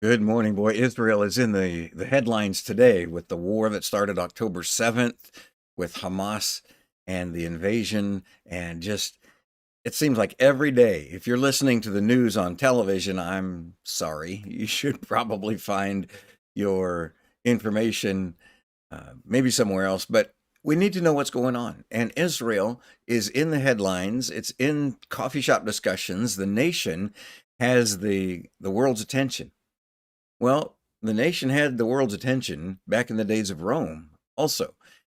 Good morning, boy. Israel is in the headlines today with the war that started October 7th with Hamas and the invasion. And just, it seems like every day, if you're listening to the news on television, I'm sorry, you should probably find your information maybe somewhere else. But we need to know what's going on. And Israel is in the headlines, it's in coffee shop discussions. The nation has the world's attention. Well, the nation had the world's attention back in the days of Rome also.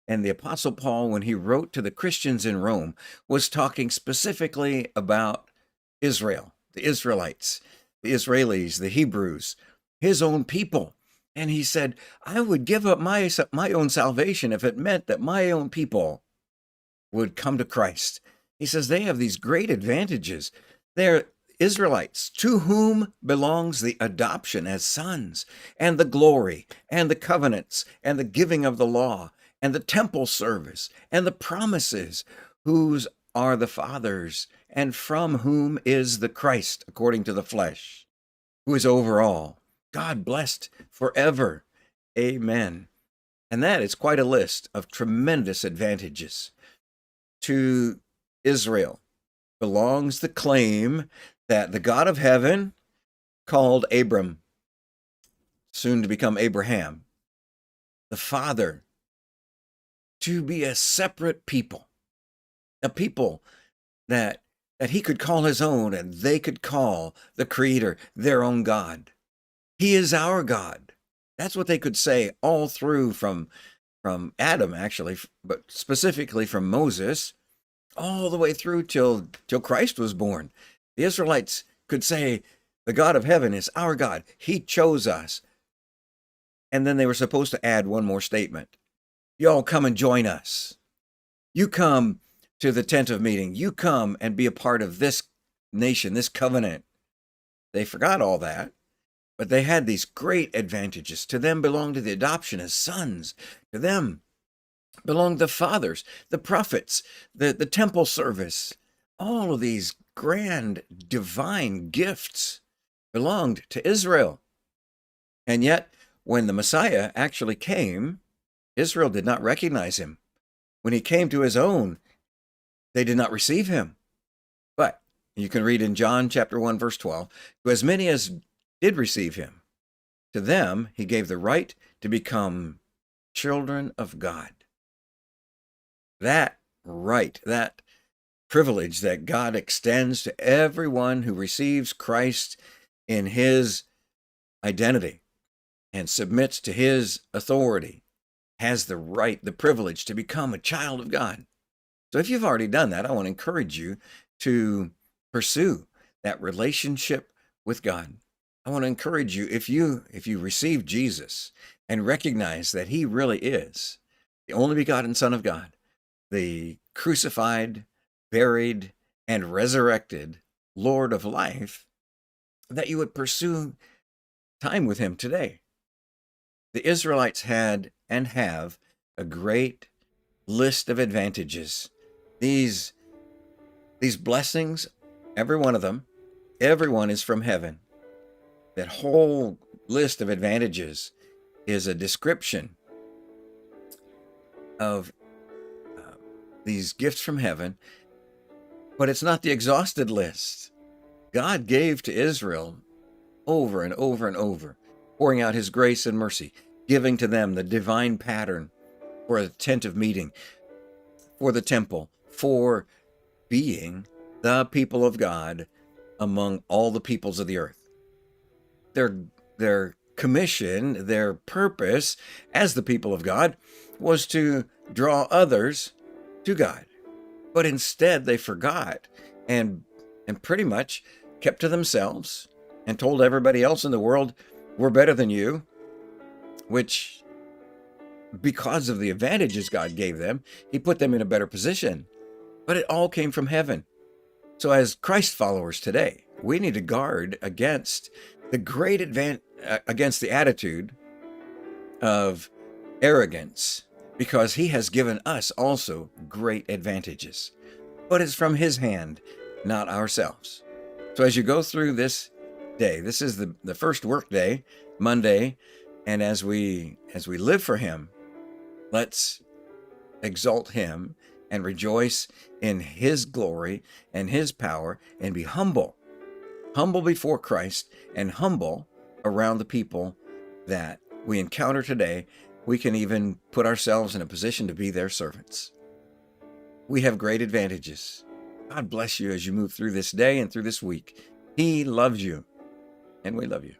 And the Apostle Paul, when he wrote to the Christians in Rome, was talking specifically about Israel, the Israelites, the Israelis, the Hebrews, his own people. And he said, I would give up my own salvation if it meant that my own people would come to Christ. He says they have these great advantages. They're Israelites to whom belongs the adoption as sons, and the glory, and the covenants, and the giving of the law, and the temple service, and the promises, whose are the fathers, and from whom is the Christ, according to the flesh, who is over all, God blessed forever. Amen. And that is quite a list of tremendous advantages. To Israel belongs the claim that the God of heaven called Abram, soon to become Abraham, the father, to be a separate people, a people that he could call his own and they could call the Creator their own God. He is our God. That's what they could say all through from Adam, actually, but specifically from Moses, all the way through till Christ was born. The Israelites could say, the God of heaven is our God. He chose us. And then they were supposed to add one more statement. Y'all come and join us. You come to the tent of meeting. You come and be a part of this nation, this covenant. They forgot all that, but they had these great advantages. To them belonged the adoption as sons. To them belonged the fathers, the prophets, the temple service. All of these grand divine gifts belonged to Israel. And yet, when the Messiah actually came, Israel did not recognize him. When he came to his own, they did not receive him. But you can read in John chapter 1, verse 12, to as many as did receive him, to them he gave the right to become children of God. That right, that privilege that God extends to everyone who receives Christ in his identity and submits to his authority, has the right, the privilege to become a child of God. So if you've already done that, I want to encourage you to pursue that relationship with God. I want to encourage you, if you receive Jesus and recognize that he really is the only begotten Son of God, the crucified, buried, and resurrected Lord of life, that you would pursue time with him today. The Israelites had and have a great list of advantages. These blessings, every one of them, everyone is from heaven. That whole list of advantages is a description of these gifts from heaven, but it's not the exhausted list. God gave to Israel over and over and over, pouring out his grace and mercy, giving to them the divine pattern for a tent of meeting, for the temple, for being the people of God among all the peoples of the earth. Their commission, their purpose as the people of God was to draw others to God. But instead they forgot and pretty much kept to themselves and told everybody else in the world, we're better than you, which, because of the advantages God gave them, he put them in a better position. But it all came from heaven. So as Christ followers today, we need to guard against against the attitude of arrogance, because he has given us also great advantages. But it's from his hand, not ourselves. So as you go through this day. This is the first work day, Monday. And as we live for him, let's exalt him and rejoice in his glory and his power, and be humble before Christ, and humble around the people that we encounter today. We can even put ourselves in a position to be their servants. We have great advantages. God bless you as you move through this day and through this week. He loves you, and we love you.